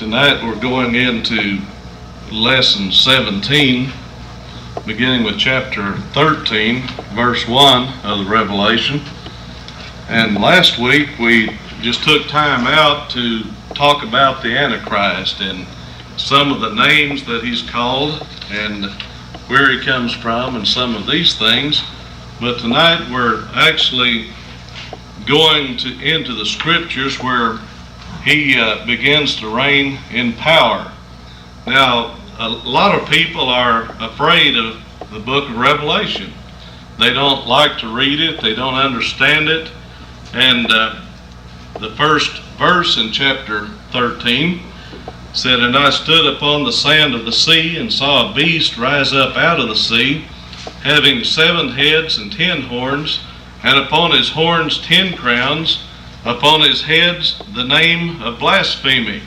Tonight we're going into lesson 17, beginning with chapter 13, verse 1 of the Revelation. And last week we just took time out to talk about the Antichrist and some of the names that he's called and where he comes from and some of these things. But tonight we're actually going into the scriptures where he begins to reign in power. Now, a lot of people are afraid of the book of Revelation. They don't like to read it. They don't understand it. And the first verse in chapter 13 said, "And I stood upon the sand of the sea, and saw a beast rise up out of the sea, having 7 heads and 10 horns, and upon his horns 10 crowns, upon his heads the name of blasphemy."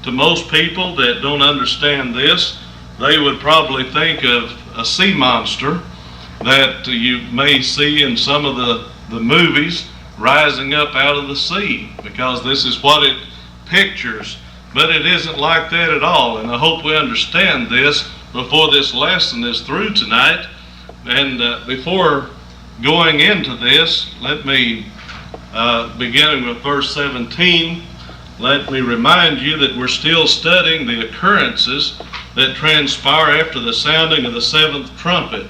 To most people that don't understand this, they would probably think of a sea monster that you may see in some of the movies rising up out of the sea, because this is what it pictures. But it isn't like that at all, and I hope we understand this before this lesson is through tonight. And before going into this, let me beginning with verse 17, let me remind you that we're still studying the occurrences that transpire after the sounding of the 7th trumpet.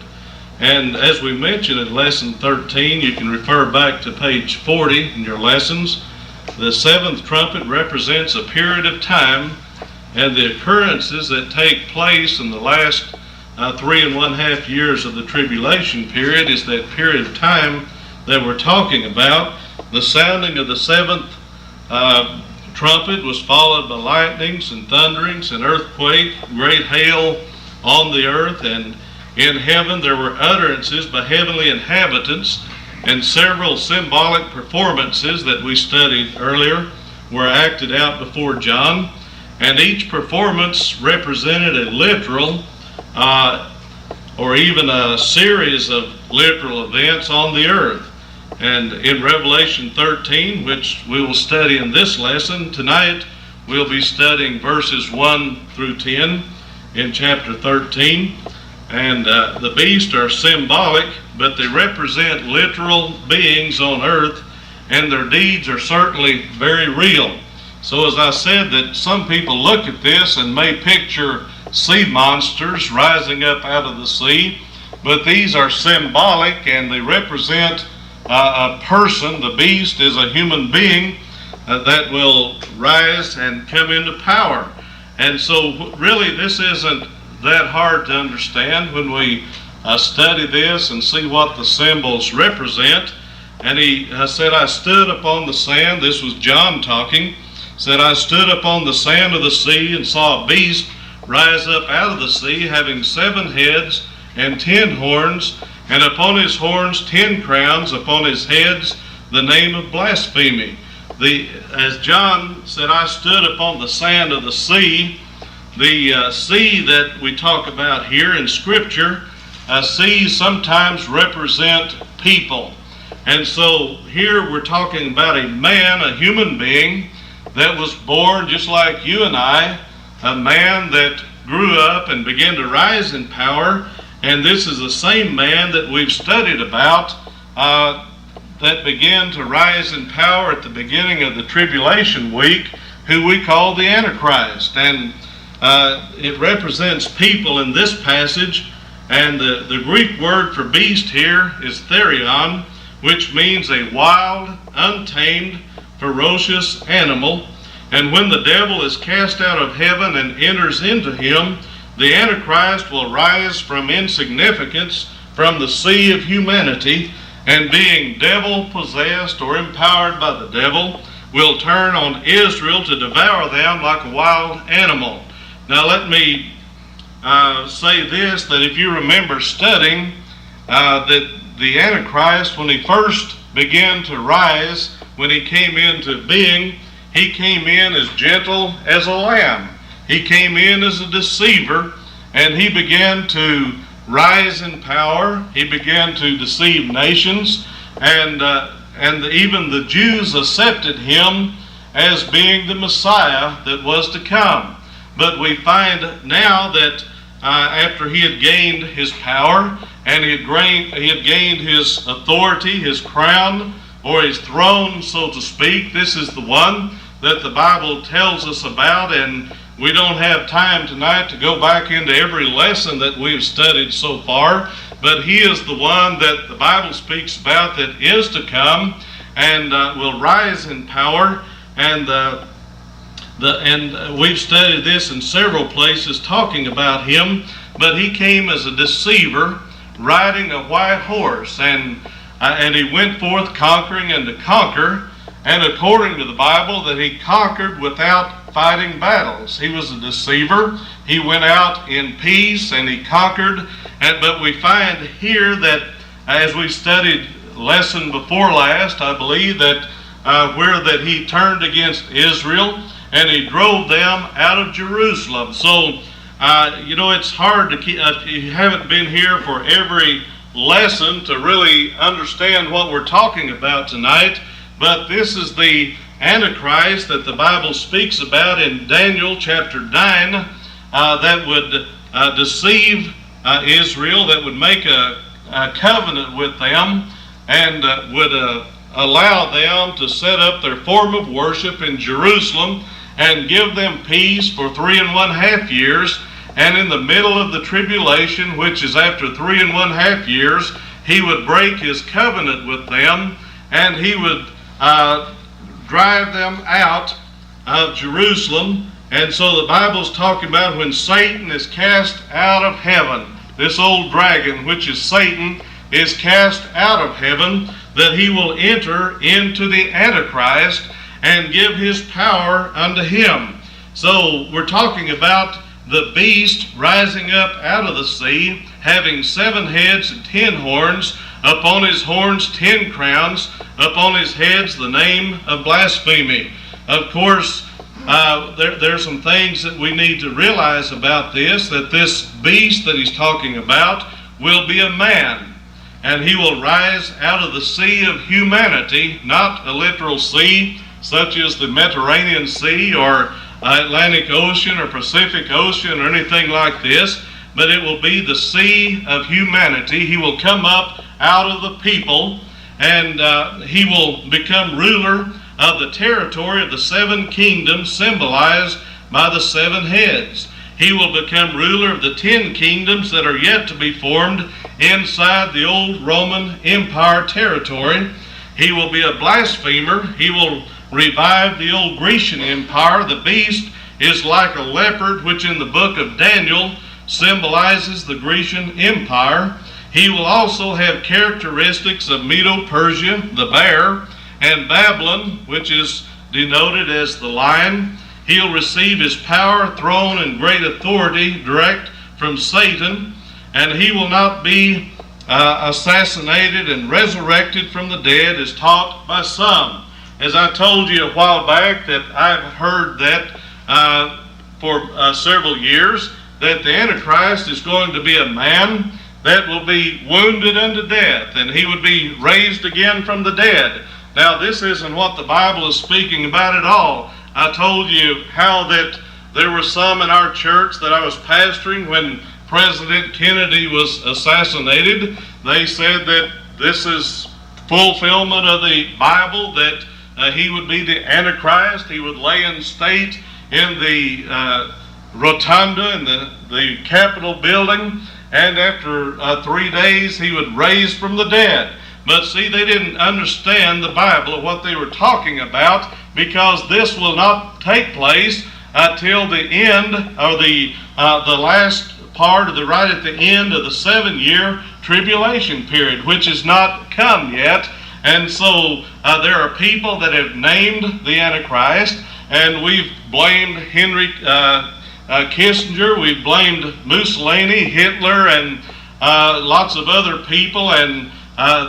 And as we mentioned in lesson 13, you can refer back to page 40 in your lessons. The 7th trumpet represents a period of time, and the occurrences that take place in the last 3.5 years of the tribulation period is that period of time that we're talking about. The sounding of the 7th trumpet was followed by lightnings and thunderings and earthquake, great hail on the earth, and in heaven there were utterances by heavenly inhabitants, and several symbolic performances that we studied earlier were acted out before John, and each performance represented a literal or even a series of literal events on the earth. And in Revelation 13, which we will study in this lesson, tonight we'll be studying verses 1 through 10 in chapter 13. And the beasts are symbolic, but they represent literal beings on earth, and their deeds are certainly very real. So as I said, that some people look at this and may picture sea monsters rising up out of the sea, but these are symbolic and they represent a person. The beast is a human being that will rise and come into power. And so really this isn't that hard to understand when we study this and see what the symbols represent. And he said, "I stood upon the sand," this was John talking, said, "I stood upon the sand of the sea and saw a beast rise up out of the sea, having 7 heads and 10 horns, and upon his horns 10 crowns, upon his heads the name of blasphemy." As John said, "I stood upon the sand of the sea," the sea that we talk about here in Scripture, seas sometimes represent people. And so here we're talking about a man, a human being, that was born just like you and I, a man that grew up and began to rise in power. And this is the same man that we've studied about that began to rise in power at the beginning of the tribulation week, who we call the Antichrist. And it represents people in this passage. And the Greek word for beast here is therion, which means a wild, untamed, ferocious animal. And when the devil is cast out of heaven and enters into him, the Antichrist will rise from insignificance, from the sea of humanity, and being devil-possessed or empowered by the devil, will turn on Israel to devour them like a wild animal. Now let me say this, that if you remember studying that the Antichrist, when he first began to rise, when he came into being, he came in as gentle as a lamb. He came in as a deceiver, and he began to rise in power. He began to deceive nations, and even the Jews accepted him as being the Messiah that was to come. But we find now that after he had gained his power and he had gained his authority, his crown, or his throne, so to speak, this is the one that the Bible tells us about, and we don't have time tonight to go back into every lesson that we've studied so far, but he is the one that the Bible speaks about that is to come and will rise in power, and we've studied this in several places talking about him, but he came as a deceiver riding a white horse, and he went forth conquering and to conquer, and according to the Bible that he conquered without fighting battles. He was a deceiver. He went out in peace and he conquered, but we find here that as we studied lesson before last, I believe that where that he turned against Israel and he drove them out of Jerusalem. So it's hard to keep, if you haven't been here for every lesson to really understand what we're talking about tonight, but this is the Antichrist that the Bible speaks about in Daniel chapter 9 that would deceive Israel, that would make a covenant with them and would allow them to set up their form of worship in Jerusalem and give them peace for 3½ years. And in the middle of the tribulation, which is after 3½ years, he would break his covenant with them, and he would drive them out of Jerusalem. And so the Bible's talking about when Satan is cast out of heaven, this old dragon, which is Satan, is cast out of heaven, that he will enter into the Antichrist and give his power unto him. So we're talking about the beast rising up out of the sea, having 7 heads and 10 horns, upon his horns 10 crowns, upon his heads the name of blasphemy. Of course, there's some things that we need to realize about this, that this beast that he's talking about will be a man, and he will rise out of the sea of humanity, not a literal sea such as the Mediterranean Sea or Atlantic Ocean or Pacific Ocean or anything like this, but it will be the sea of humanity. He will come up out of the people, and he will become ruler of the territory of the 7 kingdoms symbolized by the 7 heads. He will become ruler of the 10 kingdoms that are yet to be formed inside the old Roman Empire territory. He will be a blasphemer. He will revive the old Grecian Empire. The beast is like a leopard, which in the book of Daniel symbolizes the Grecian Empire. He will also have characteristics of Medo-Persia, the bear, and Babylon, which is denoted as the lion. He'll receive his power, throne, and great authority direct from Satan, and he will not be assassinated and resurrected from the dead as taught by some. As I told you a while back, that I've heard that for several years, that the Antichrist is going to be a man that will be wounded unto death, and he would be raised again from the dead. Now, this isn't what the Bible is speaking about at all. I told you how that there were some in our church that I was pastoring when President Kennedy was assassinated. They said that this is fulfillment of the Bible, that he would be the Antichrist. He would lay in state in the rotunda in the Capitol building, and after 3 days he would raise from the dead. But see, they didn't understand the Bible of what they were talking about, because this will not take place until the end, or the last part of right at the end of the 7-year tribulation period, which has not come yet. And so there are people that have named the Antichrist, and we've blamed Henry Kissinger, we've blamed Mussolini, Hitler, and lots of other people, and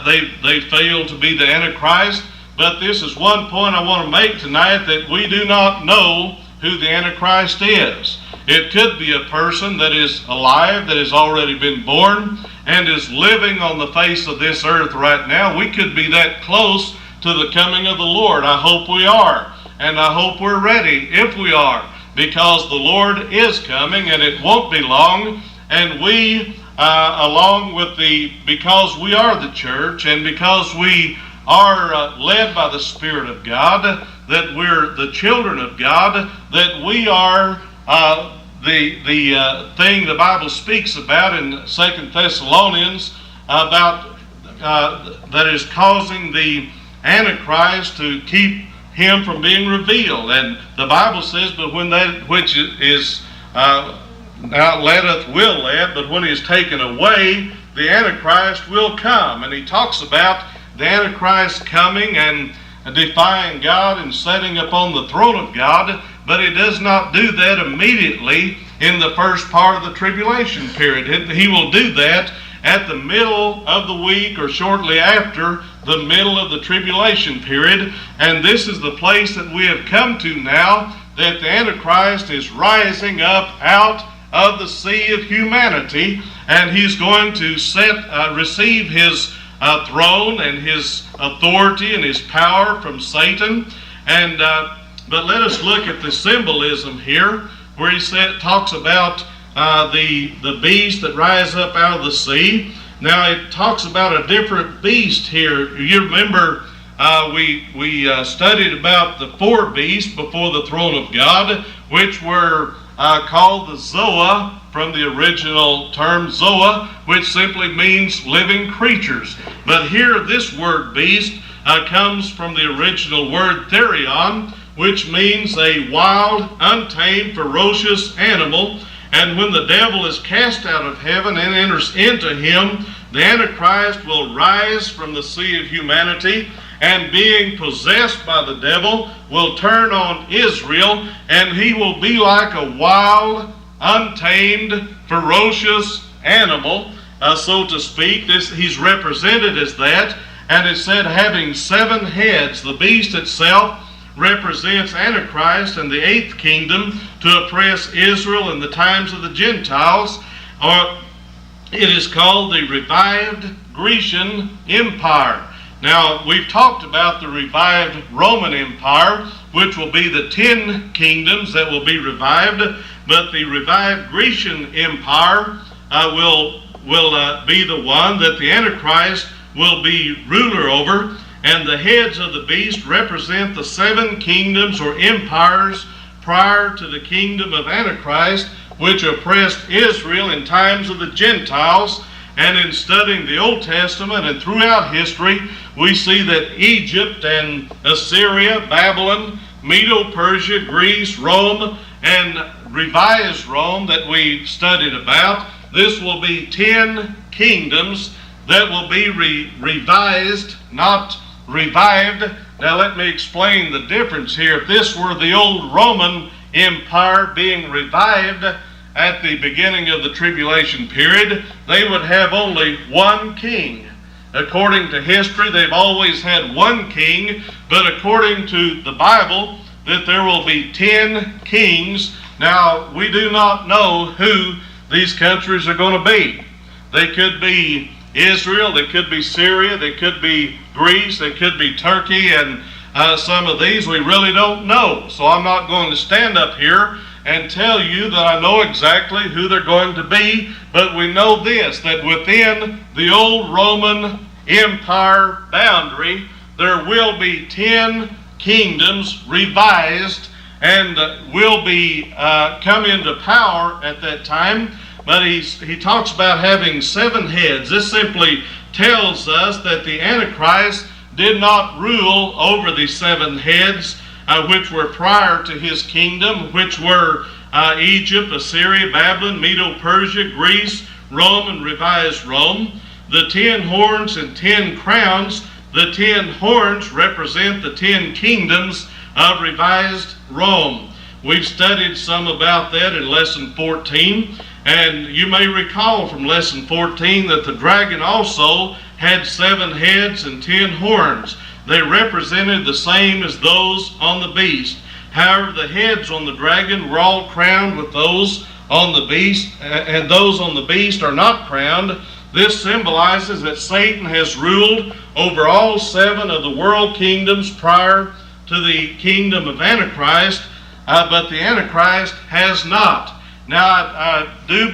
they failed to be the Antichrist. But this is one point I want to make tonight, that we do not know who the Antichrist is. It could be a person that is alive, that has already been born, and is living on the face of this earth right now. We could be that close to the coming of the Lord. I hope we are. and I hope we're ready if we are, because the Lord is coming and it won't be long. And we, because we are the church and because we are led by the Spirit of God, that we're the children of God, that we are the thing the Bible speaks about in 2 Thessalonians about that is causing the Antichrist to keep him from being revealed. And the Bible says, but when that which is now letteth will let, but when he is taken away, the Antichrist will come. And he talks about the Antichrist coming and defying God and setting upon the throne of God, but he does not do that immediately in the first part of the tribulation period. He will do that at the middle of the week or shortly after the middle of the tribulation period. And this is the place that we have come to now, that the Antichrist is rising up out of the sea of humanity, and he's going to receive his throne and his authority and his power from Satan. And but let us look at the symbolism here, where he talks about the beast that rise up out of the sea. Now it talks about a different beast here. You remember we studied about the four beasts before the throne of God, which were called the Zoa, from the original term Zoa, which simply means living creatures. But here this word beast comes from the original word therion, which means a wild, untamed, ferocious animal. And when the devil is cast out of heaven and enters into him, the Antichrist will rise from the sea of humanity, and being possessed by the devil, will turn on Israel, and he will be like a wild, untamed, ferocious animal, so to speak. He's represented as that, and it said having 7 heads. The beast itself represents Antichrist and the 8th kingdom to oppress Israel in the times of the Gentiles. Or it is called the revived Grecian Empire. Now, we've talked about the revived Roman Empire, which will be the 10 kingdoms that will be revived, but the revived Grecian Empire will be the one that the Antichrist will be ruler over. And the heads of the beast represent the 7 kingdoms or empires prior to the kingdom of Antichrist, which oppressed Israel in times of the Gentiles. And in studying the Old Testament and throughout history, we see that Egypt and Assyria, Babylon, Medo-Persia, Greece, Rome, and revised Rome that we studied about, this will be 10 kingdoms that will be revised, not revived. Now let me explain the difference here. If this were the old Roman Empire being revived at the beginning of the tribulation period, they would have only one king. According to history, they've always had one king, but according to the Bible, that there will be 10 kings. Now, we do not know who these countries are going to be. They could be Israel, they could be Syria, they could be Greece, they could be Turkey, and some of these we really don't know. So I'm not going to stand up here and tell you that I know exactly who they're going to be, but we know this, that within the old Roman Empire boundary, there will be 10 kingdoms revised and will be come into power at that time. But he talks about having 7 heads. This simply tells us that the Antichrist did not rule over the 7 heads, which were prior to his kingdom, which were Egypt, Assyria, Babylon, Medo-Persia, Greece, Rome, and revised Rome. The 10 horns and 10 crowns, the 10 horns represent the 10 kingdoms of revised Rome. We've studied some about that in lesson 14. And you may recall from lesson 14 that the dragon also had 7 heads and 10 horns. They represented the same as those on the beast. However, the heads on the dragon were all crowned with those on the beast, and those on the beast are not crowned. This symbolizes that Satan has ruled over all 7 of the world kingdoms prior to the kingdom of Antichrist, but the Antichrist has not. Now, I do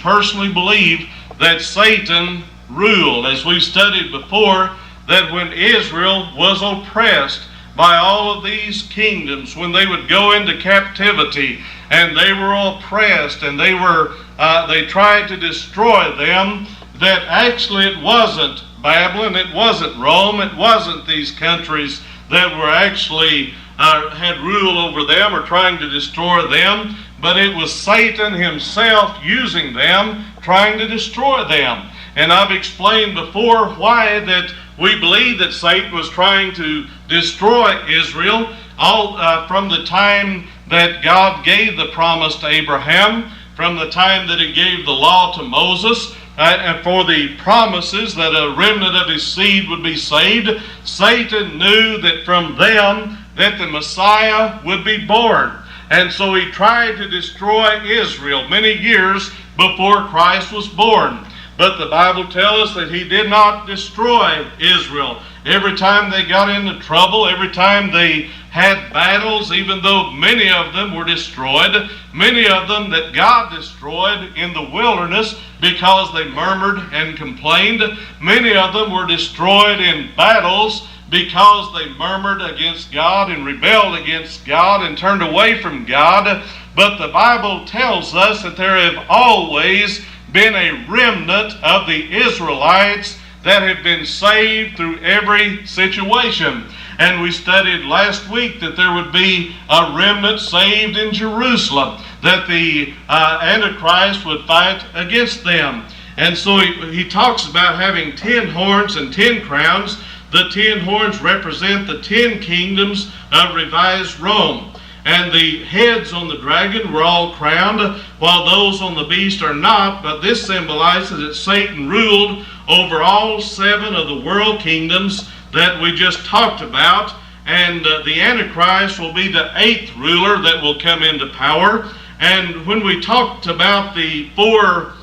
personally believe, that Satan ruled, as we studied before, that when Israel was oppressed by all of these kingdoms, when they would go into captivity and they were oppressed and they tried to destroy them, that actually it wasn't Babylon, it wasn't Rome, it wasn't these countries that were actually had rule over them or trying to destroy them, but it was Satan himself using them, trying to destroy them. And I've explained before why that we believe that Satan was trying to destroy Israel all from the time that God gave the promise to Abraham, from the time that he gave the law to Moses, and for the promises that a remnant of his seed would be saved. Satan knew that from them that the Messiah would be born. And so he tried to destroy Israel many years before Christ was born. But the Bible tells us that he did not destroy Israel. Every time they got into trouble, every time they had battles, even though many of them were destroyed, many of them that God destroyed in the wilderness because they murmured and complained, many of them were destroyed in battles because they murmured against God and rebelled against God and turned away from God. But the Bible tells us that there have always been a remnant of the Israelites that have been saved through every situation. And we studied last week that there would be a remnant saved in Jerusalem, that the Antichrist would fight against them. And so he talks about having 10 horns and 10 crowns. The 10 horns represent the 10 kingdoms of revised Rome. And the heads on the dragon were all crowned, while those on the beast are not. But this symbolizes that Satan ruled over all 7 of the world kingdoms that we just talked about. And the Antichrist will be the 8th ruler that will come into power. And when we talked about the four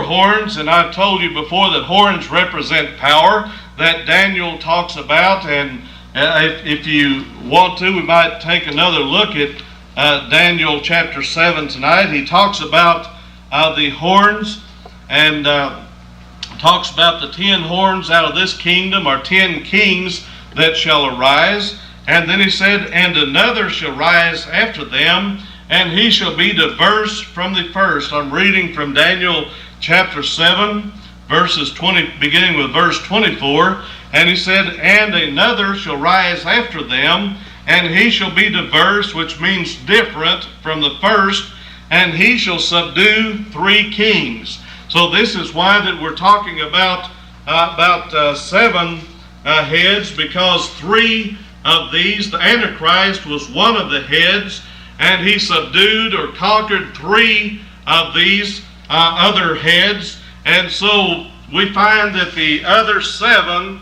horns, and I've told you before that horns represent power, that Daniel talks about, and if you want to, we might take another look at Daniel chapter 7 tonight. He talks about the horns, and talks about the 10 horns out of this kingdom are 10 kings that shall arise. And then he said, and another shall rise after them, and he shall be diverse from the first. I'm reading from Daniel chapter 7, beginning with verse 24. And he said, and another shall rise after them, and he shall be diverse, which means different from the first, and he shall subdue 3 kings. So this is why that we're talking about 7 heads, because 3 of these, the Antichrist was one of the heads, and he subdued or conquered 3 of these other heads. And so we find that the other 7,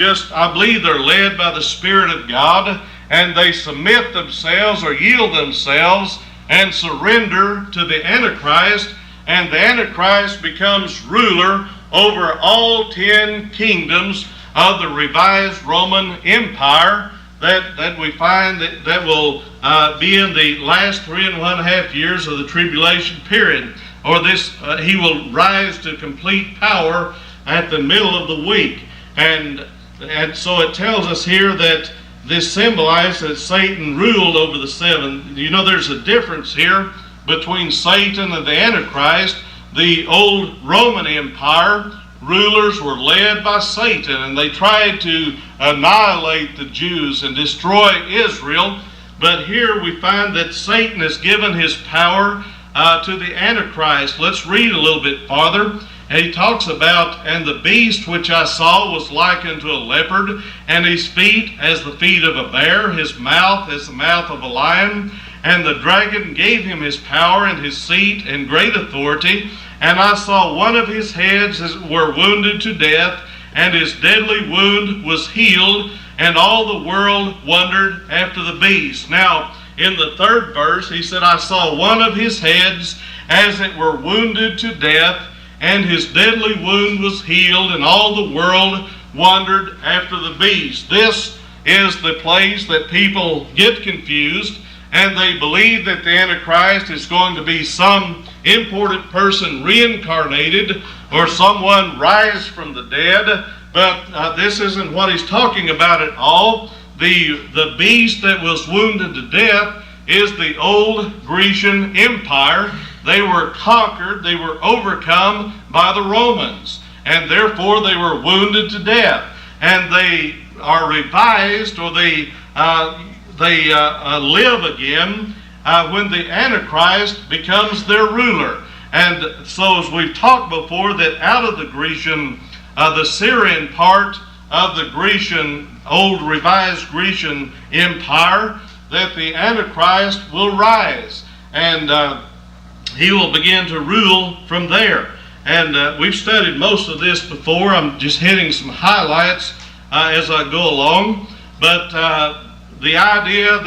I believe they're led by the Spirit of God, and they submit themselves or yield themselves and surrender to the Antichrist, and the Antichrist becomes ruler over all 10 kingdoms of the revised Roman Empire that we find that will be in the last 3.5 years of the tribulation period. Or he will rise to complete power at the middle of the week. And so it tells us here that this symbolizes that Satan ruled over the 7. You know, there's a difference here between Satan and the Antichrist. The old Roman Empire rulers were led by Satan, and they tried to annihilate the Jews and destroy Israel. But here we find that Satan has given his power to the Antichrist. Let's read a little bit farther. And he talks about, and the beast which I saw was like unto a leopard, and his feet as the feet of a bear, his mouth as the mouth of a lion. And the dragon gave him his power and his seat and great authority. And I saw one of his heads were wounded to death, and his deadly wound was healed, and all the world wondered after the beast. Now, in the 3rd verse, he said, I saw one of his heads as it were wounded to death, and his deadly wound was healed, and all the world wondered after the beast. This is the place that people get confused, and they believe that the Antichrist is going to be some important person reincarnated or someone rise from the dead. But this isn't what he's talking about at all. The beast that was wounded to death is the old Grecian Empire. They were conquered, they were overcome by the Romans, and therefore they were wounded to death. And they are revised, or they live again when the Antichrist becomes their ruler. And so, as we've talked before, that out of the Grecian, the Syrian part of the Grecian, old revised Grecian Empire, that the Antichrist will rise, and he will begin to rule from there. And we've studied most of this before. I'm just hitting some highlights as I go along. But the idea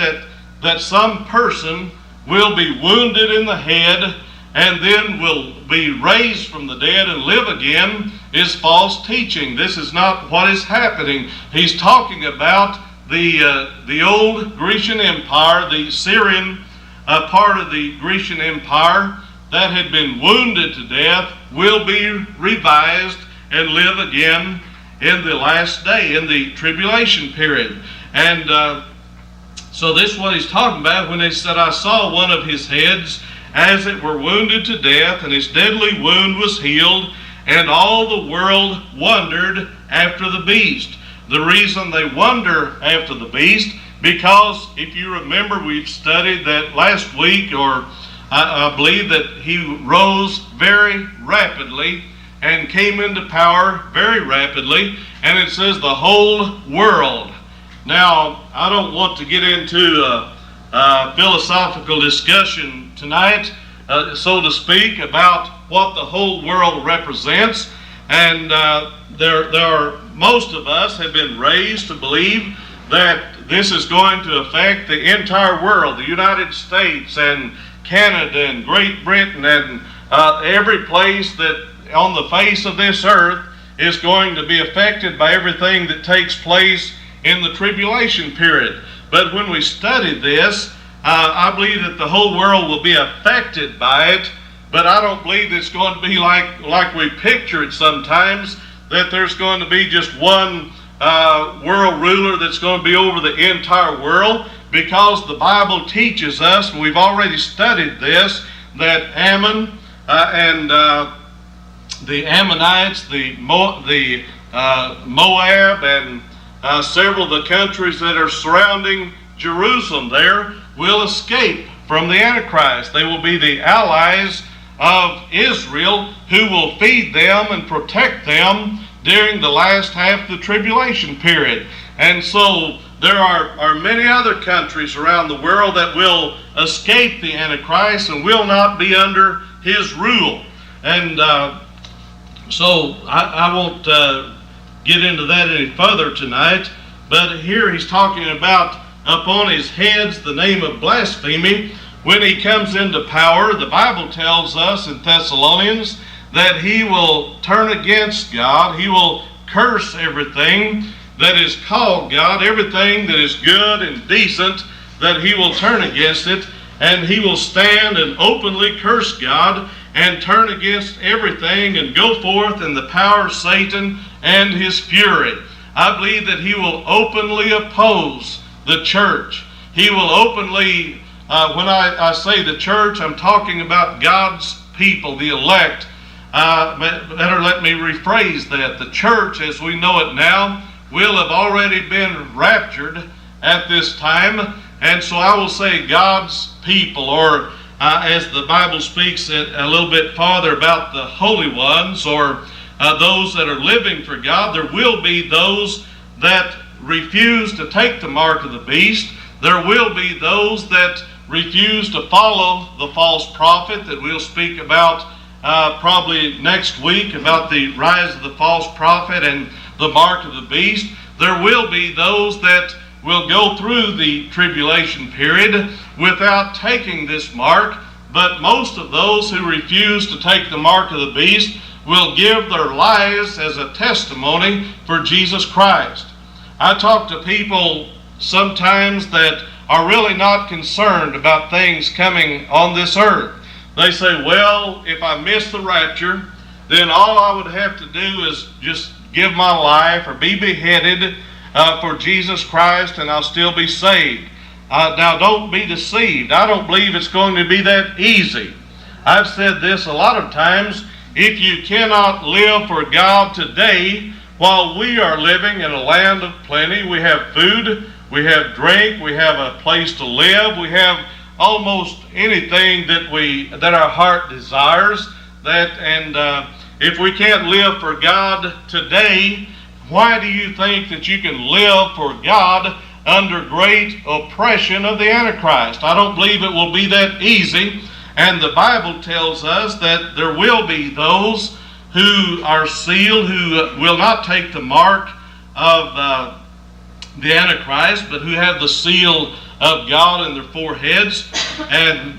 that some person will be wounded in the head and then will be raised from the dead and live again is false teaching. This is not what is happening. He's talking about the old Grecian Empire, the Syrian part of the Grecian Empire that had been wounded to death will be revised and live again in the last day, in the tribulation period. And so this is what he's talking about when he said, I saw one of his heads as it were wounded to death, and his deadly wound was healed, and all the world wondered after the beast. The reason they wonder after the beast, because if you remember, we've studied that last week, or I believe that he rose very rapidly and came into power very rapidly, and it says the whole world. Now, I don't want to get into a philosophical discussion tonight, so to speak, about what the whole world represents. And there are most of us have been raised to believe that this is going to affect the entire world, the United States and Canada and Great Britain and every place that on the face of this earth is going to be affected by everything that takes place in the tribulation period. But when we study this, I believe that the whole world will be affected by it, but I don't believe it's going to be like we picture it sometimes, that there's going to be just one world ruler that's going to be over the entire world, because the Bible teaches us, and we've already studied this, that Ammon and the Ammonites, the Moab, and several of the countries that are surrounding Jerusalem there will escape from the Antichrist. They will be the allies of Israel who will feed them and protect them during the last half of the tribulation period. And so there are many other countries around the world that will escape the Antichrist and will not be under his rule. And so I won't get into that any further tonight, but here he's talking about upon his heads the name of blasphemy. When he comes into power, the Bible tells us in Thessalonians that he will turn against God. He will curse everything that is called God, everything that is good and decent, that he will turn against it, and he will stand and openly curse God and turn against everything and go forth in the power of Satan and his fury. I believe that he will openly oppose the church. He will openly, when I say the church, I'm talking about God's people, the elect. Better let me rephrase that. The church, as we know it now, will have already been raptured at this time. And so I will say God's people, or as the Bible speaks a little bit farther about the holy ones, or those that are living for God, there will be those that refuse to take the mark of the beast. There will be those that refuse to follow the false prophet that we'll speak about probably next week, about the rise of the false prophet and the mark of the beast. There will be those that will go through the tribulation period without taking this mark, but most of those who refuse to take the mark of the beast will give their lives as a testimony for Jesus Christ. I talk to people sometimes that are really not concerned about things coming on this earth. They say, well, if I miss the rapture, then all I would have to do is just give my life or be beheaded for Jesus Christ, and I'll still be saved. Now, don't be deceived. I don't believe it's going to be that easy. I've said this a lot of times. If you cannot live for God today, while we are living in a land of plenty, we have food, we have drink, we have a place to live, we have almost anything that our heart desires. If we can't live for God today, why do you think that you can live for God under great oppression of the Antichrist? I don't believe it will be that easy. And the Bible tells us that there will be those who are sealed, who will not take the mark of the Antichrist, but who have the seal of God in their foreheads. And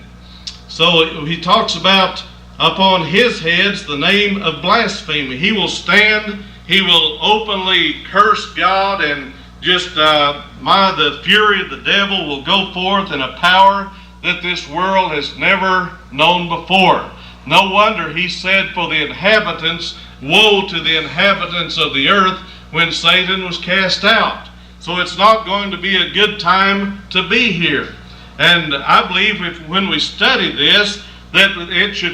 so he talks about upon his heads the name of blasphemy. He will stand, he will openly curse God, and just the fury of the devil will go forth in a power that this world has never known before. No wonder he said, for the inhabitants, woe to the inhabitants of the earth, when Satan was cast out. So it's not going to be a good time to be here. And I believe when we study this, that it should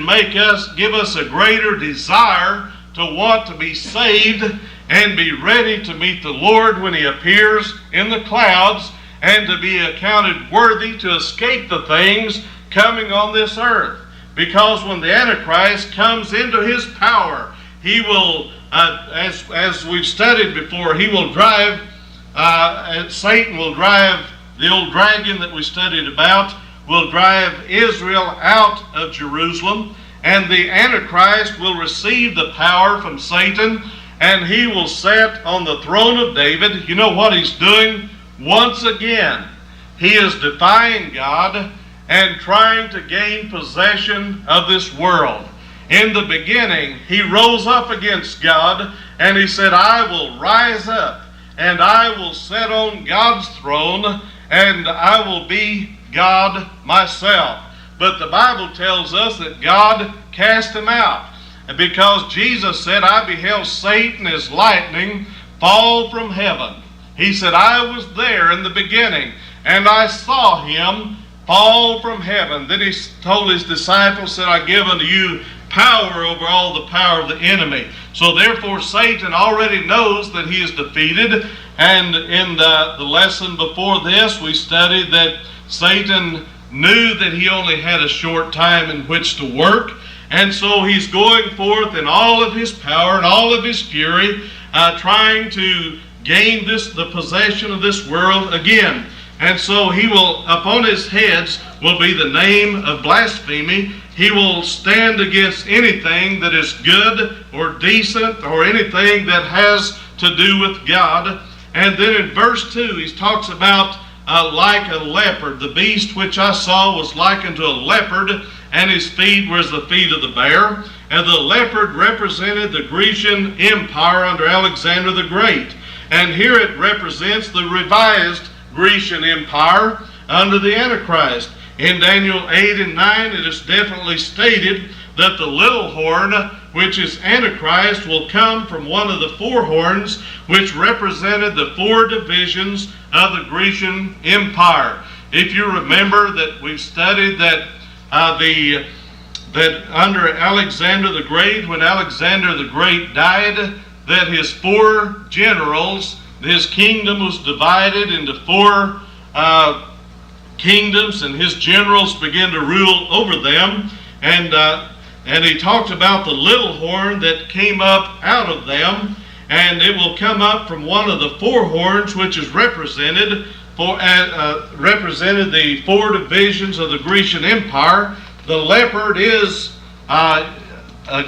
give us a greater desire to want to be saved and be ready to meet the Lord when he appears in the clouds, and to be accounted worthy to escape the things coming on this earth. Because when the Antichrist comes into his power, he will, as we've studied before, he will drive, Satan will drive, the old dragon that we studied about, will drive Israel out of Jerusalem, and the Antichrist will receive the power from Satan, and he will sit on the throne of David. You know what he's doing? Once again, he is defying God and trying to gain possession of this world. In the beginning, he rose up against God, and he said, I will rise up, and I will sit on God's throne, and I will be God myself. But the Bible tells us that God cast him out, because Jesus said, I beheld Satan as lightning fall from heaven. He said, I was there in the beginning, and I saw him fall from heaven. Then he told his disciples, said, I give unto you power over all the power of the enemy. So therefore Satan already knows that he is defeated. And in the lesson before this, we studied that Satan knew that he only had a short time in which to work. And so he's going forth in all of his power and all of his fury, trying to gain the possession of this world again. And so he will, upon his heads will be the name of blasphemy. He will stand against anything that is good or decent or anything that has to do with God. And then in verse 2, he talks about like a leopard. The beast which I saw was likened to a leopard, and his feet were as the feet of the bear. And the leopard represented the Grecian Empire under Alexander the Great. And here it represents the revised Grecian Empire under the Antichrist. In Daniel 8 and 9, it is definitely stated that the little horn, which is Antichrist, will come from one of the four horns, which represented the four divisions of the Grecian Empire. If you remember that we've studied that that under Alexander the Great, when Alexander the Great died, that his four generals, his kingdom was divided into four kingdoms, and his generals began to rule over them. And he talked about the little horn that came up out of them, and it will come up from one of the four horns, which is represented the four divisions of the Grecian Empire. The leopard is a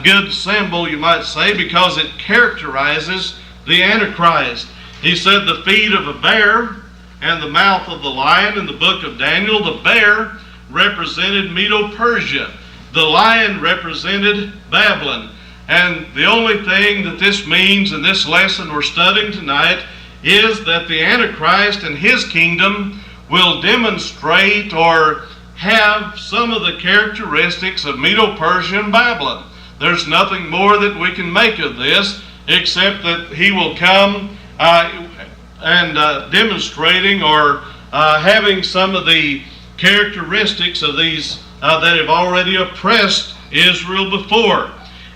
good symbol, you might say, because it characterizes the Antichrist. He said the feet of a bear and the mouth of the lion in the book of Daniel. The bear represented Medo-Persia. The lion represented Babylon. And the only thing that this means in this lesson we're studying tonight is that the Antichrist and his kingdom will demonstrate or have some of the characteristics of Medo-Persian Babylon. There's nothing more that we can make of this except that he will come and demonstrating or having some of the characteristics of these that have already oppressed Israel before.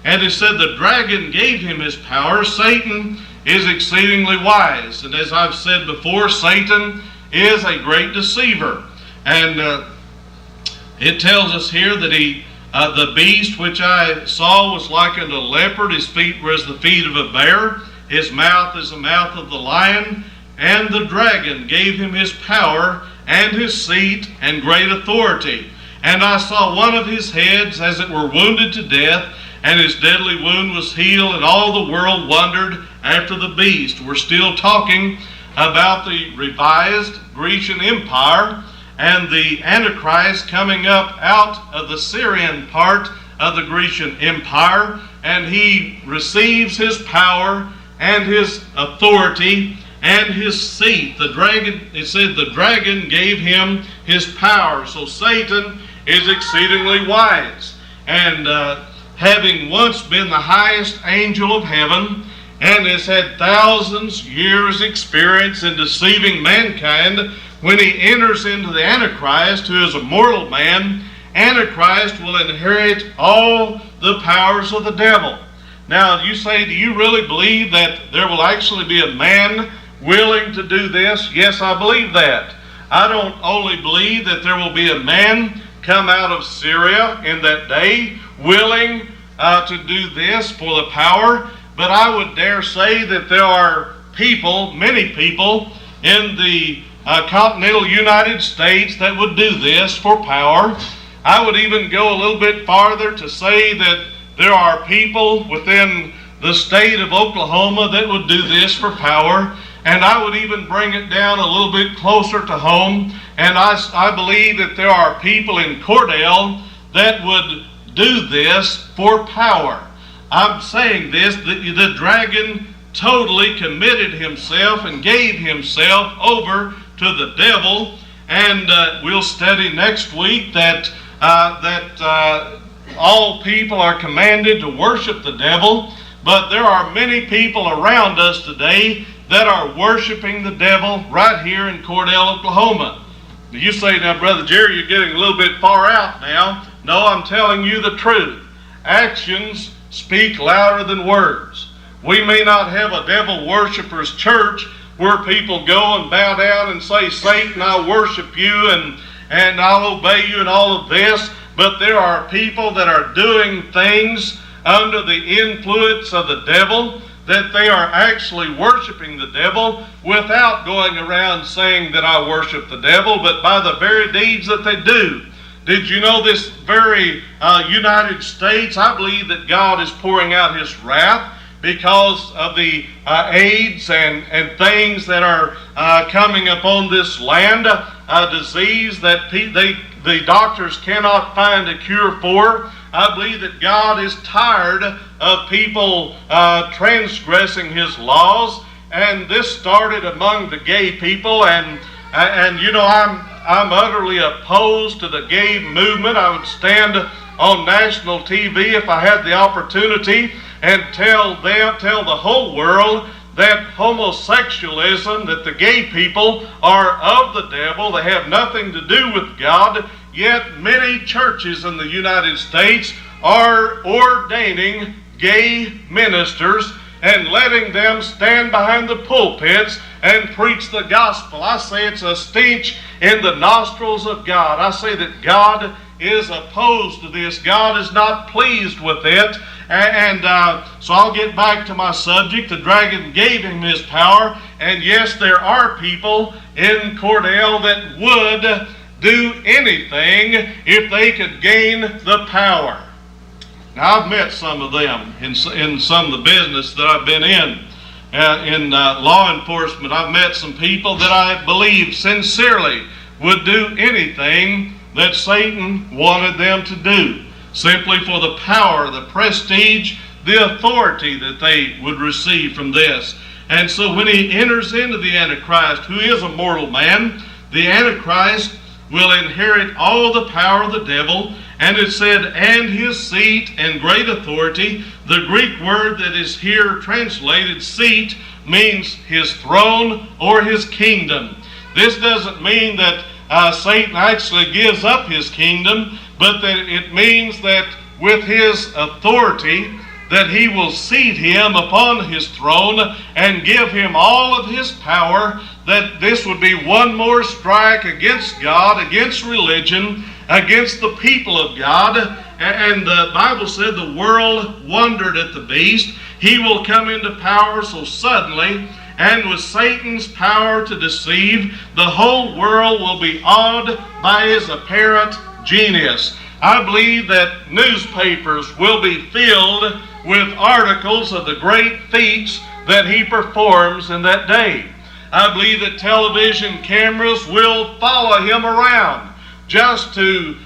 And it said the dragon gave him his power. Satan is exceedingly wise. And as I've said before, Satan is a great deceiver. And it tells us here that the beast which I saw was like unto a leopard. His feet were as the feet of a bear. His mouth is the mouth of the lion. And the dragon gave him his power and his seat and great authority. And I saw one of his heads as it were wounded to death, and his deadly wound was healed, and all the world wondered after the beast. We're still talking about the revised Grecian Empire and the Antichrist coming up out of the Syrian part of the Grecian Empire, and he receives his power and his authority and his seat. The dragon, it said the dragon gave him his power. So Satan is exceedingly wise. And having once been the highest angel of heaven, and has had thousands years experience in deceiving mankind, when he enters into the Antichrist, who is a mortal man, Antichrist will inherit all the powers of the devil. Now you say, do you really believe that there will actually be a man willing to do this? Yes, I believe that. I don't only believe that there will be a man come out of Syria in that day willing to do this for the power, but I would dare say that there are people, many people in the continental United States that would do this for power. I would even go a little bit farther to say that there are people within the state of Oklahoma that would do this for power. And I would even bring it down a little bit closer to home. And I believe that there are people in Cordell that would do this for power. I'm saying this, that the dragon totally committed himself and gave himself over to the devil. And we'll study next week that all people are commanded to worship the devil. But there are many people around us today that are worshiping the devil right here in Cordell, Oklahoma. You say, now, Brother Jerry, you're getting a little bit far out now. No, I'm telling you the truth. Actions speak louder than words. We may not have a devil worshipers church where people go and bow down and say, Satan, I worship you and I'll obey you and all of this. But there are people that are doing things under the influence of the devil, that they are actually worshiping the devil without going around saying that I worship the devil, but by the very deeds that they do. Did you know this very United States, I believe that God is pouring out his wrath because of the AIDS and things that are coming upon this land, a disease that the doctors cannot find a cure for. I believe that God is tired of people transgressing his laws, and this started among the gay people, and you know, I'm utterly opposed to the gay movement. I would stand on national TV if I had the opportunity and tell the whole world that homosexualism, that the gay people are of the devil, they have nothing to do with God. Yet many churches in the United States are ordaining gay ministers and letting them stand behind the pulpits and preach the gospel. I say it's a stench in the nostrils of God. I say that God is opposed to this. God is not pleased with it. So I'll get back to my subject. The dragon gave him his power. And yes, there are people in Cordell that would do anything if they could gain the power. Now, I've met some of them in some of the business that I've been in law enforcement. I've met some people that I believe sincerely would do anything that Satan wanted them to do, simply for the power, the prestige, the authority that they would receive from this. And so when he enters into the Antichrist, who is a mortal man, the Antichrist will inherit all the power of the devil. And it said, and his seat and great authority. The Greek word that is here translated seat means his throne or his kingdom. This doesn't mean that Satan actually gives up his kingdom, but that it means that with his authority, that he will seat him upon his throne and give him all of his power, that this would be one more strike against God, against religion, against the people of God. And the Bible said the world wondered at the beast. He will come into power so suddenly, and with Satan's power to deceive, the whole world will be awed by his apparent genius. I believe that newspapers will be filled with articles of the great feats that he performs in that day. I believe that television cameras will follow him around just to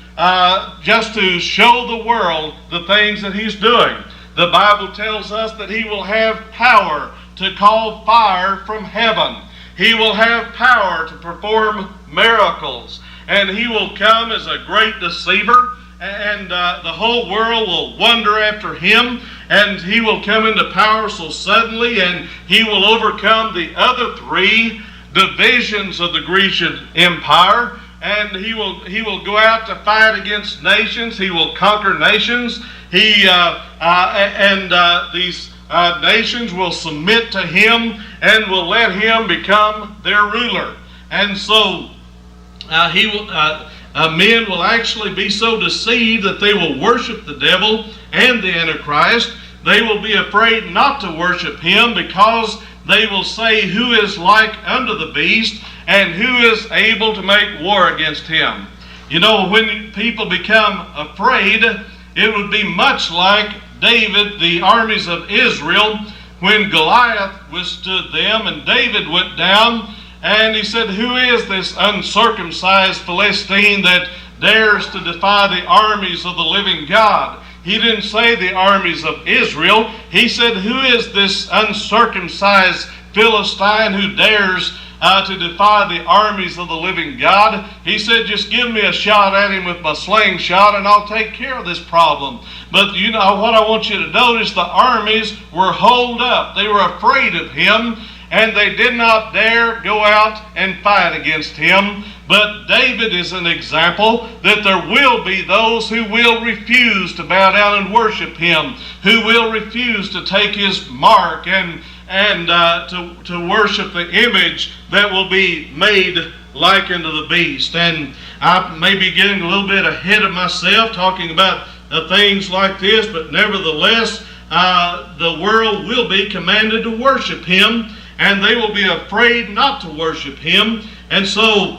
show the world the things that he's doing. The Bible tells us that he will have power to call fire from heaven. He will have power to perform miracles. And he will come as a great deceiver. And the whole world will wonder after him. And he will come into power so suddenly. And he will overcome the other three divisions of the Grecian Empire. And he will go out to fight against nations. He will conquer nations. These nations will submit to him and will let him become their ruler. And so men will actually be so deceived that they will worship the devil and the Antichrist. They will be afraid not to worship him because they will say, who is like unto the beast, and who is able to make war against him? You know, when people become afraid, it would be much like David, the armies of Israel, when Goliath withstood them, and David went down, and he said, who is this uncircumcised Philistine that dares to defy the armies of the living God? He didn't say the armies of Israel. He said, who is this uncircumcised Philistine who dares to defy the armies of the living God? He said, just give me a shot at him with my slingshot and I'll take care of this problem. But you know what I want you to notice, the armies were holed up. They were afraid of him, and they did not dare go out and fight against him. But David is an example that there will be those who will refuse to bow down and worship him, who will refuse to take his mark and to worship the image that will be made like unto the beast. And I may be getting a little bit ahead of myself talking about things like this, but nevertheless, the world will be commanded to worship him, and they will be afraid not to worship him. And so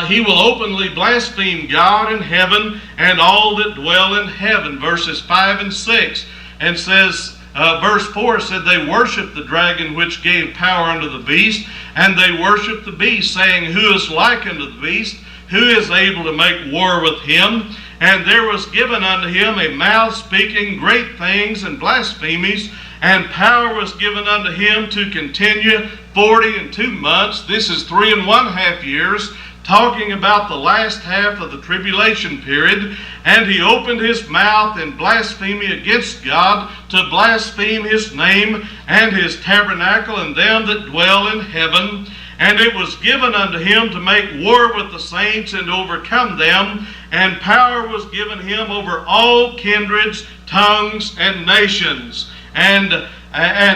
he will openly blaspheme God in heaven and all that dwell in heaven. Verses 5 and 6. And says, verse 4 said, they worship the dragon which gave power unto the beast, and they worship the beast, saying, who is like unto the beast? Who is able to make war with him? And there was given unto him a mouth speaking great things and blasphemies, and power was given unto him to continue 42 months. This is 3½ years, talking about the last half of the tribulation period. And he opened his mouth in blasphemy against God, to blaspheme his name and his tabernacle and them that dwell in heaven. And it was given unto him to make war with the saints and to overcome them. And power was given him over all kindreds, tongues, and nations. And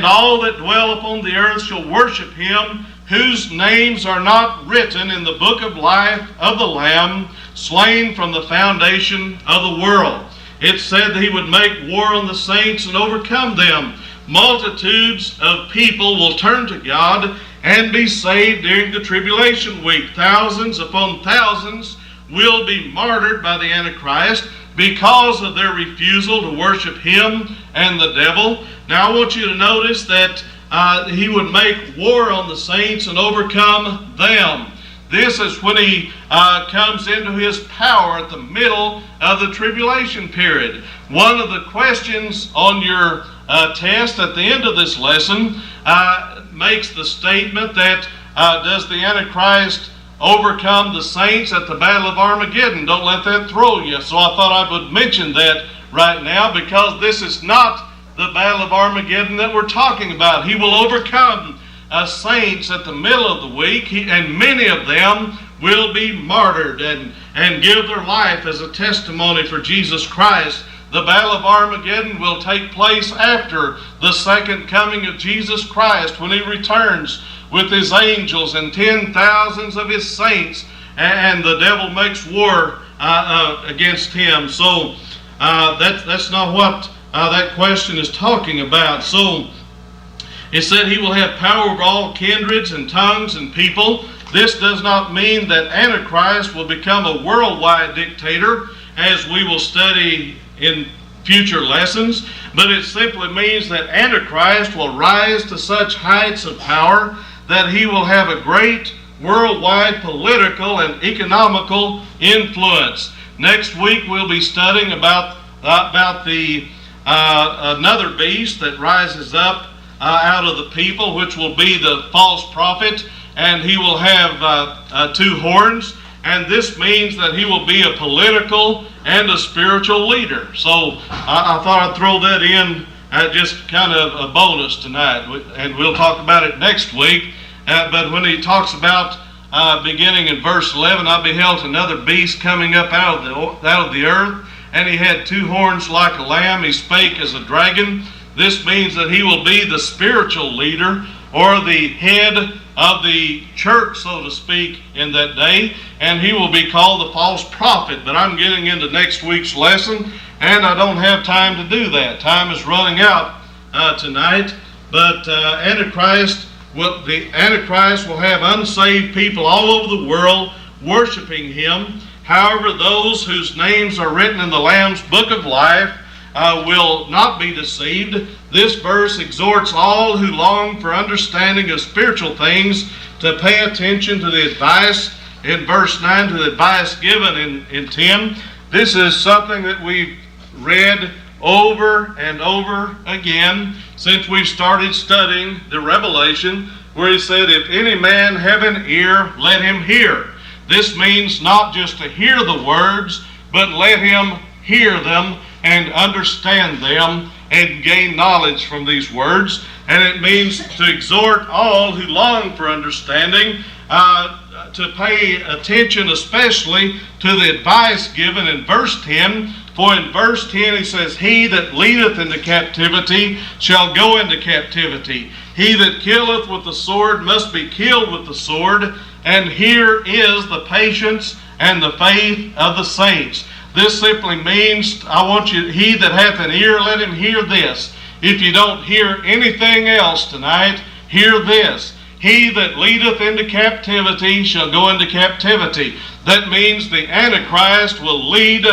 all that dwell upon the earth shall worship him, whose names are not written in the book of life of the Lamb, slain from the foundation of the world. It said that he would make war on the saints and overcome them. Multitudes of people will turn to God and be saved during the tribulation week. Thousands upon thousands will be martyred by the Antichrist because of their refusal to worship him and the devil. Now I want you to notice that he would make war on the saints and overcome them. This is when he comes into his power at the middle of the tribulation period. One of the questions on your test at the end of this lesson makes the statement that does the Antichrist overcome the saints at the Battle of Armageddon? Don't let that throw you. So I thought I would mention that right now, because this is not the Battle of Armageddon that we're talking about. He will overcome saints at the middle of the week, and many of them will be martyred and give their life as a testimony for Jesus Christ. The Battle of Armageddon will take place after the second coming of Jesus Christ, when he returns with his angels and 10,000s of his saints, and the devil makes war against him. So that's not what that question is talking about. So it said he will have power over all kindreds and tongues and people. This does not mean that Antichrist will become a worldwide dictator, as we will study in future lessons, but it simply means that Antichrist will rise to such heights of power that he will have a great worldwide political and economical influence. Next week we'll be studying about the another beast that rises up out of the people, which will be the false prophet, and he will have 2 horns, and this means that he will be a political and a spiritual leader. So I thought I'd throw that in just kind of a bonus tonight, and we'll talk about it next week. But when he talks about beginning in verse 11, I beheld another beast coming up out of the earth, and he had 2 horns like a lamb. He spake as a dragon. This means that he will be the spiritual leader, or the head of the church, so to speak, in that day, and he will be called the false prophet. But I'm getting into next week's lesson, and I don't have time to do that. Time is running out tonight. But the Antichrist will have unsaved people all over the world worshiping him. However, those whose names are written in the Lamb's book of life will not be deceived. This verse exhorts all who long for understanding of spiritual things to pay attention to the advice in verse 9, to the advice given in 10. This is something that we've read over and over again since we started studying the Revelation, where he said, if any man have an ear, let him hear. This means not just to hear the words, but let him hear them and understand them and gain knowledge from these words. And it means to exhort all who long for understanding to pay attention especially to the advice given in verse 10. For in verse 10 he says, he that leadeth into captivity shall go into captivity. He that killeth with the sword must be killed with the sword. And here is the patience and the faith of the saints. This simply means, he that hath an ear, let him hear this. If you don't hear anything else tonight, hear this. He that leadeth into captivity shall go into captivity. That means the Antichrist will lead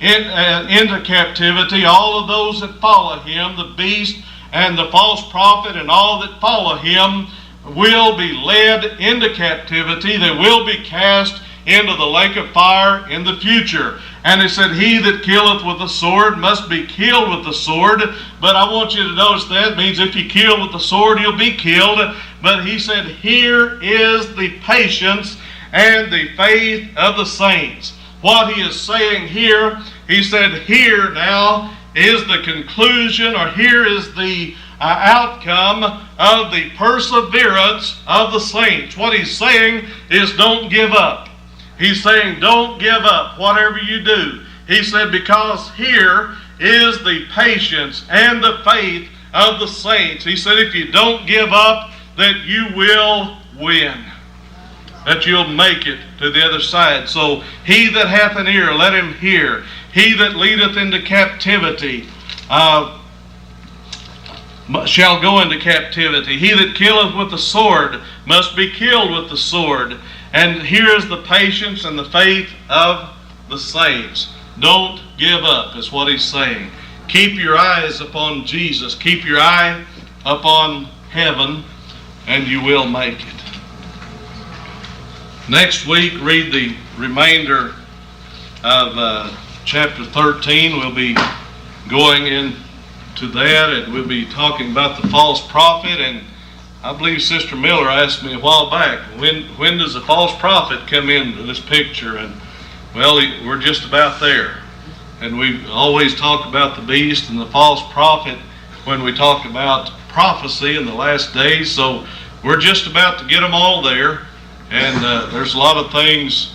into captivity all of those that follow him. The beast and the false prophet and all that follow him will be led into captivity. They will be cast into the lake of fire in the future. And he said, he that killeth with the sword must be killed with the sword. But I want you to notice that means if you kill with the sword, you'll be killed. But he said, here is the patience and the faith of the saints. What he is saying here, he said, here now is the conclusion, or here is the outcome of the perseverance of the saints. What he's saying is don't give up. He's saying don't give up whatever you do. He said because here is the patience and the faith of the saints. He said if you don't give up, that you will win, that you'll make it to the other side. So he that hath an ear, let him hear. He that leadeth into captivity shall go into captivity. He that killeth with the sword must be killed with the sword. And here is the patience and the faith of the saints. Don't give up is what he's saying. Keep your eyes upon Jesus. Keep your eye upon heaven, and you will make it. Next week, read the remainder of chapter 13. We'll be going into that, and we'll be talking about the false prophet. And I believe Sister Miller asked me a while back, when does the false prophet come into this picture? And well, we're just about there. And we always talk about the beast and the false prophet when we talk about prophecy in the last days. So we're just about to get them all there. And there's a lot of things,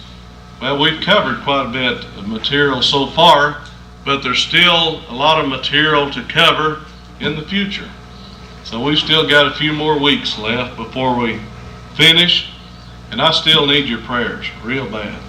well, we've covered quite a bit of material so far, but there's still a lot of material to cover in the future. So we've still got a few more weeks left before we finish, and I still need your prayers real bad.